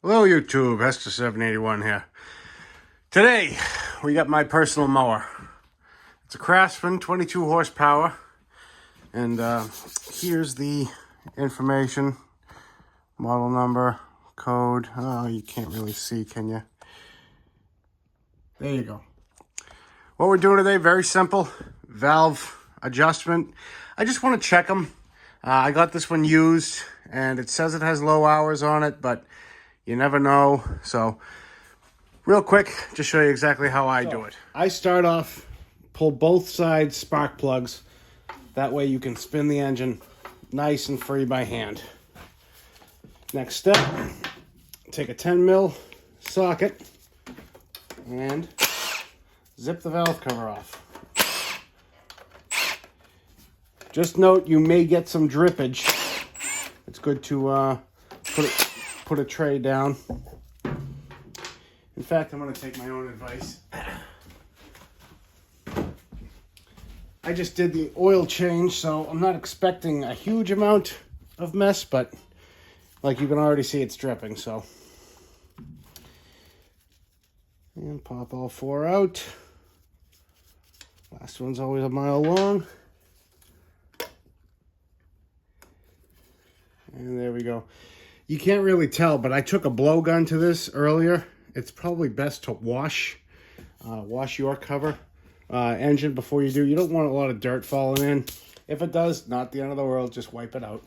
Hello YouTube, Hester781 here. Today, we got my personal mower. It's a Craftsman, 22 horsepower. And here's the information, model number, code. Oh, you can't really see, can you? There you go. What we're doing today, very simple. Valve adjustment. I just want to check them. I got this one used, and it says it has low hours on it, but you never know. So, real quick, just show you exactly how I do it. I start off, pull both sides spark plugs. That way you can spin the engine nice and free by hand. Next step, take a 10 mil socket and zip the valve cover off. Just note you may get some drippage. It's good to put a tray down. In fact, I'm going to take my own advice. I just did the oil change, so I'm not expecting a huge amount of mess, but like you can already see, it's dripping, so. And pop all four out. Last one's always a mile long. And there we go. You can't really tell, but I took a blowgun to this earlier. It's probably best to wash your cover engine before you do. You don't want a lot of dirt falling in. If it does, not the end of the world. Just wipe it out.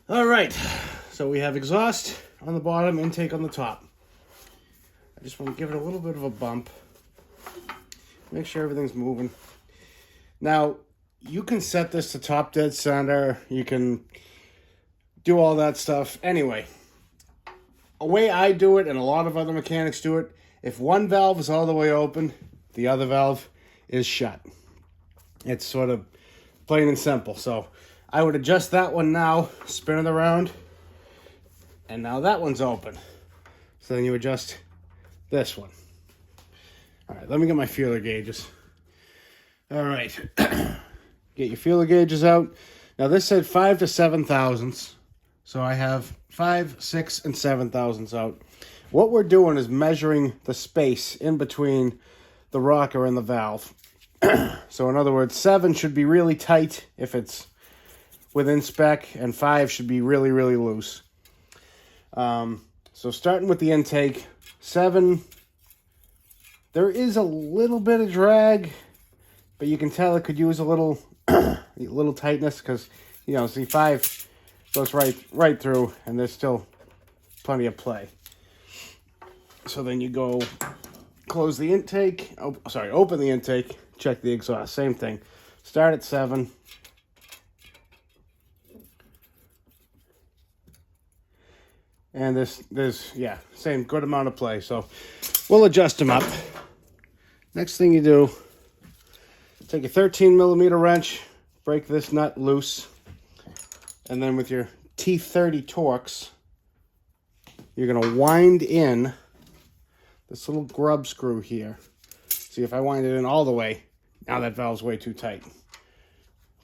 All right. So we have exhaust on the bottom, intake on the top. I just want to give it a little bit of a bump. Make sure everything's moving. Now, you can set this to top dead center. You can do all that stuff. Anyway, a way I do it, and a lot of other mechanics do it, if one valve is all the way open, the other valve is shut. It's sort of plain and simple. So I would adjust that one now, spin it around, and now that one's open. So then you adjust this one. All right, let me get my feeler gauges. All right, get your feeler gauges out. Now this said 5 to 7 thousandths. So I have 5, 6, and 7 thousandths out. What we're doing is measuring the space in between the rocker and the valve. So in other words, 7 should be really tight if it's within spec, and 5 should be really, really loose. So starting with the intake, 7, there is a little bit of drag, but you can tell it could use a little, little tightness because, you know, see 5 goes right through, and there's still plenty of play. So then you go close the intake. Open the intake. Check the exhaust. Same thing. Start at 7. And there's same good amount of play. So we'll adjust them up. Next thing you do, take a 13 millimeter wrench, break this nut loose. And then with your T30 Torx, you're going to wind in this little grub screw here. See, if I wind it in all the way, now that valve's way too tight.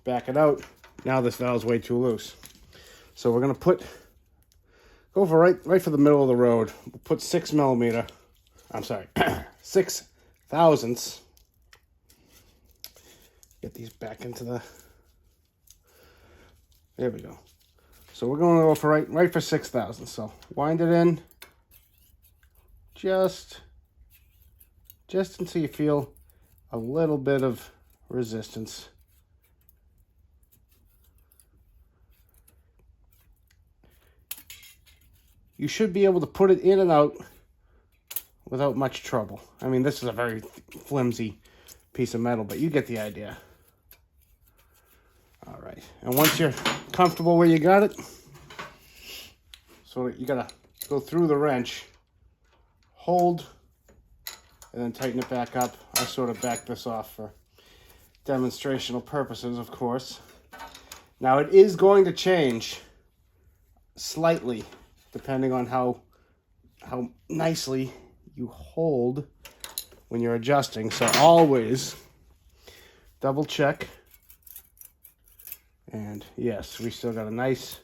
Back it out, now this valve's way too loose. So we're going to go for right for the middle of the road. We'll put 6 millimeter, 6 thousandths. Get these back into the... There we go. So we're going to go for right for 6 thousandths. So wind it in just until you feel a little bit of resistance. You should be able to put it in and out without much trouble. I mean, this is a very flimsy piece of metal, but you get the idea. All right, and once you're comfortable where you got it, so you gotta go through the wrench, hold, and then tighten it back up. I sort of back this off for demonstrational purposes, of course. Now it is going to change slightly depending on how nicely you hold when you're adjusting. So always double check. And yes, we still got a nice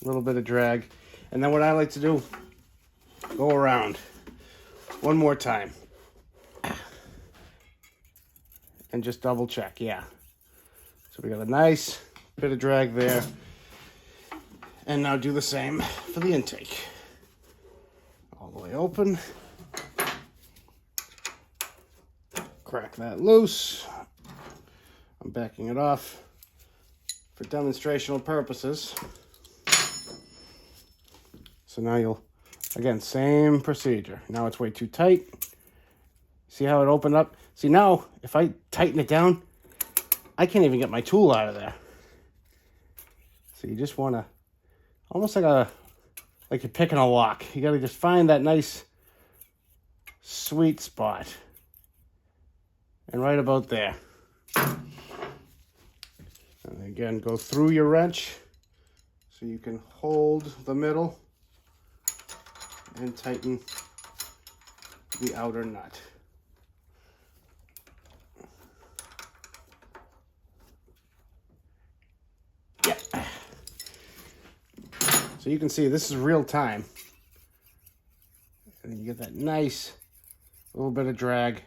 A little bit of drag. And then what I like to do, go around one more time. And just double check, yeah. So we got a nice bit of drag there. And now do the same for the intake. All the way open. Crack that loose. I'm backing it off for demonstrational purposes. So now you'll, again, same procedure. Now it's way too tight. See how it opened up? See now, if I tighten it down, I can't even get my tool out of there. So you just want to, almost like you're picking a lock. You got to just find that nice sweet spot. And right about there. And again, go through your wrench so you can hold the middle and tighten the outer nut. Yeah. So you can see this is real time. And then you get that nice little bit of drag,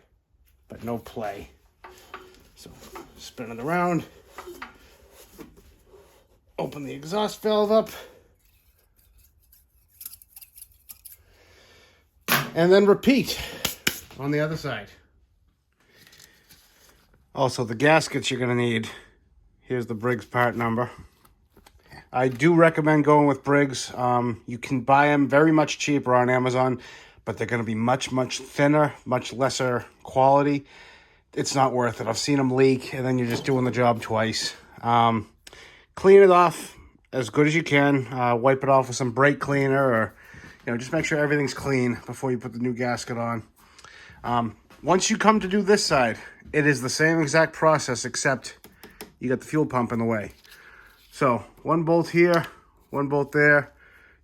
but no play. So spin it around. Open the exhaust valve up. And then repeat on the other side. Also, the gaskets you're going to need. Here's the Briggs part number. I do recommend going with Briggs. You can buy them very much cheaper on Amazon, but they're going to be much, much thinner, much lesser quality. It's not worth it. I've seen them leak, and then you're just doing the job twice. Clean it off as good as you can. Wipe it off with some brake cleaner, or just make sure everything's clean before you put the new gasket on. Once you come to do this side, it is the same exact process, except you got the fuel pump in the way. So one bolt here, one bolt there.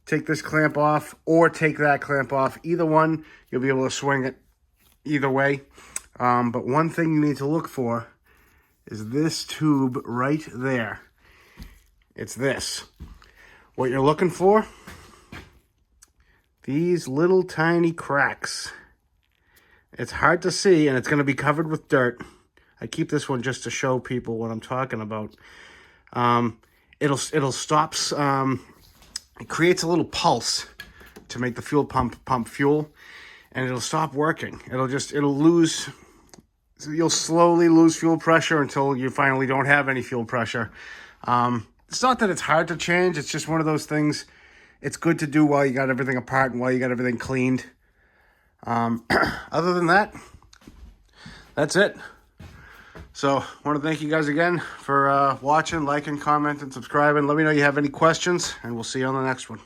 Take this clamp off or take that clamp off. Either one, you'll be able to swing it either way. But one thing you need to look for is this tube right there. It's this. What you're looking for, these little tiny cracks. It's hard to see, and it's going to be covered with dirt. I keep this one just to show people what I'm talking about. It'll stop. It creates a little pulse to make the fuel pump fuel, and it'll stop working. It'll lose. You'll slowly lose fuel pressure until you finally don't have any fuel pressure. It's not that it's hard to change. It's just one of those things. It's good to do while you got everything apart and while you got everything cleaned. Other than that, that's it. So I want to thank you guys again for watching, liking, commenting, subscribing. Let me know you have any questions, and we'll see you on the next one.